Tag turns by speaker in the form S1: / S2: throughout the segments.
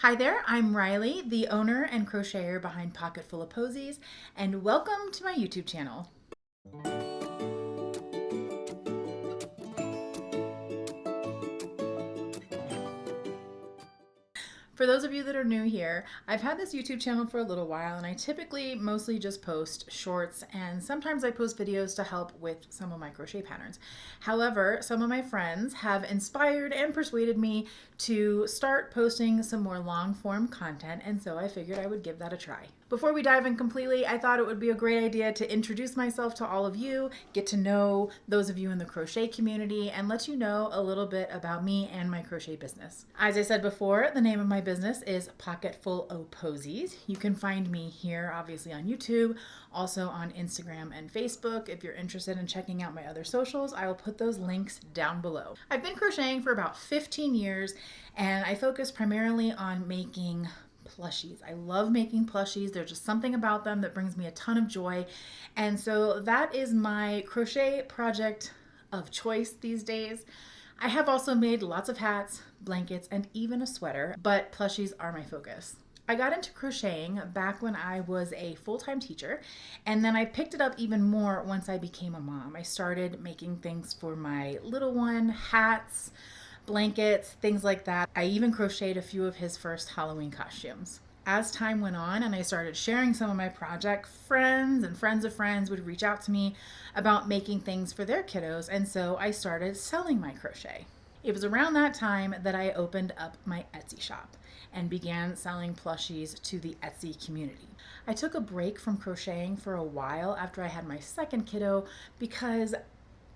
S1: Hi there, I'm Reilly, the owner and crocheter behind Pocket Full O Poseys, and welcome to my YouTube channel. For those of you that are new here, I've had this YouTube channel for a little while, and I typically mostly just post shorts, and sometimes I post videos to help with some of my crochet patterns. However, some of my friends have inspired and persuaded me to start posting some more long form content, and so I figured I would give that a try. Before we dive in completely, I thought it would be a great idea to introduce myself to all of you, get to know those of you in the crochet community, and let you know a little bit about me and my crochet business. As I said before, the name of my business is Pocket Full O Poseys. You can find me here, obviously, on YouTube, also on Instagram and Facebook. If you're interested in checking out my other socials, I will put those links down below. I've been crocheting for about 15 years, and I focus primarily on making plushies. I love making plushies. There's just something about them that brings me a ton of joy. And so that is my crochet project of choice these days. I have also made lots of hats, blankets, and even a sweater, but plushies are my focus. I got into crocheting back when I was a full-time teacher, and then I picked it up even more once I became a mom. I started making things for my little one, hats, blankets, things like that. I even crocheted a few of his first Halloween costumes. As time went on and I started sharing some of my project, friends and friends of friends would reach out to me about making things for their kiddos, and so I started selling my crochet. It was around that time that I opened up my Etsy shop and began selling plushies to the Etsy community. I took a break from crocheting for a while after I had my second kiddo because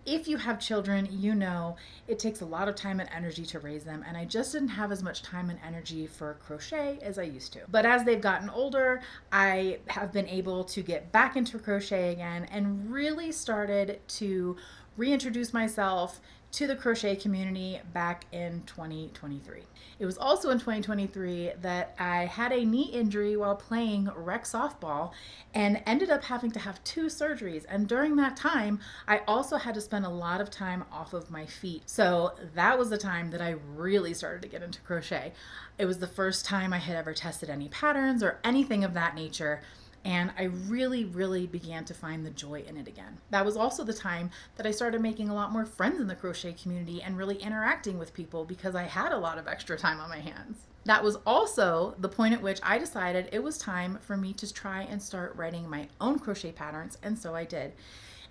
S1: if you have children, you know it takes a lot of time and energy to raise them, and I just didn't have as much time and energy for crochet as I used to. But as they've gotten older, I have been able to get back into crochet again and really started to reintroduce myself to the crochet community back in 2023. It was also in 2023 that I had a knee injury while playing rec softball and ended up having to have 2 surgeries. And during that time, I also had to spend a lot of time off of my feet. So that was the time that I really started to get into crochet. It was the first time I had ever tested any patterns or anything of that nature, and I really began to find the joy in it again. That was also the time that I started making a lot more friends in the crochet community and really interacting with people because I had a lot of extra time on my hands. That was also the point at which I decided it was time for me to try and start writing my own crochet patterns, and so I did.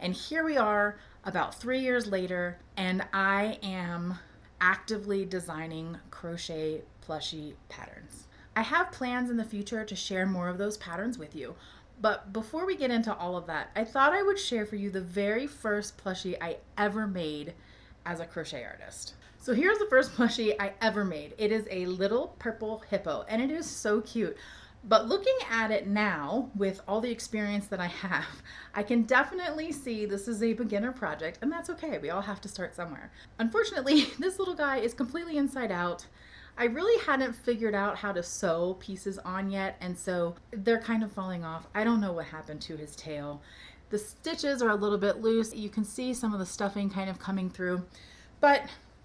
S1: And here we are about 3 years later, and I am actively designing crochet plushie patterns. I have plans in the future to share more of those patterns with you. But before we get into all of that, I thought I would share for you the very first plushie I ever made as a crochet artist. So here's the first plushie I ever made. It is a little purple hippo, and it is so cute. But looking at it now, with all the experience that I have, I can definitely see this is a beginner project, and that's okay. We all have to start somewhere. Unfortunately, this little guy is completely inside out. I really hadn't figured out how to sew pieces on yet, and so they're kind of falling off. I don't know what happened to his tail. The stitches are a little bit loose. You can see some of the stuffing kind of coming through, but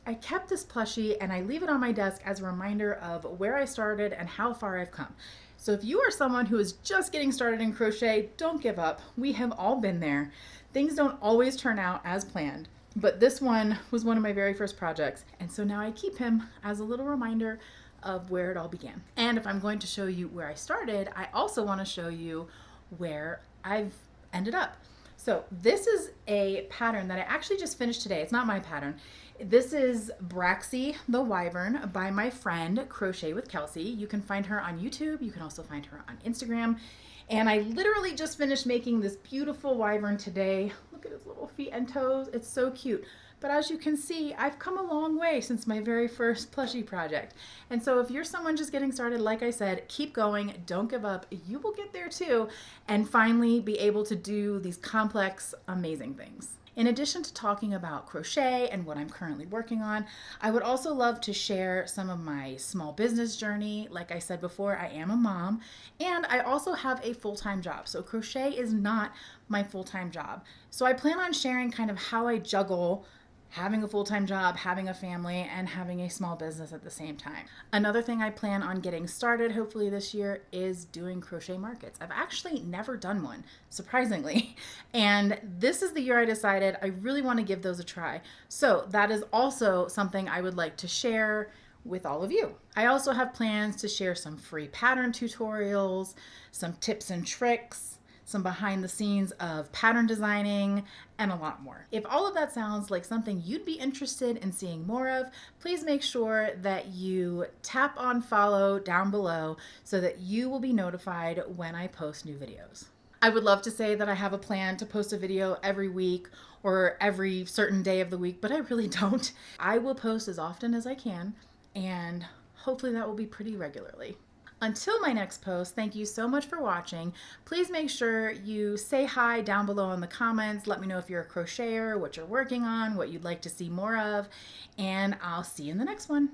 S1: I kept this plushie and I leave it on my desk as a reminder of where I started and how far I've come. So if you are someone who is just getting started in crochet, don't give up. We have all been there. Things don't always turn out as planned. But this one was one of my very first projects, and so now I keep him as a little reminder of where it all began. And if I'm going to show you where I started, I also want to show you where I've ended up. So this is a pattern that I actually just finished today. It's not my pattern. This is Braxy the Wyvern by my friend Crochet with Kelsey. You can find her on YouTube. You can also find her on Instagram. And I literally just finished making this beautiful wyvern today. Look at his little feet and toes. It's so cute. But as you can see, I've come a long way since my very first plushie project. And so if you're someone just getting started, like I said, keep going, don't give up. You will get there too, and finally be able to do these complex, amazing things. In addition to talking about crochet and what I'm currently working on, I would also love to share some of my small business journey. Like I said before, I am a mom, and I also have a full-time job. So crochet is not my full-time job. So I plan on sharing kind of how I juggle having a full-time job, having a family, and having a small business at the same time. Another thing I plan on getting started hopefully this year is doing crochet markets. I've actually never done one, surprisingly. And this is the year I decided I really want to give those a try. So that is also something I would like to share with all of you. I also have plans to share some free pattern tutorials, some tips and tricks, some behind the scenes of pattern designing, and a lot more. If all of that sounds like something you'd be interested in seeing more of, please make sure that you tap on follow down below so that you will be notified when I post new videos. I would love to say that I have a plan to post a video every week or every certain day of the week, but I really don't. I will post as often as I can, and hopefully that will be pretty regularly. Until my next post, thank you so much for watching. Please make sure you say hi down below in the comments. Let me know if you're a crocheter, what you're working on, what you'd like to see more of, and I'll see you in the next one.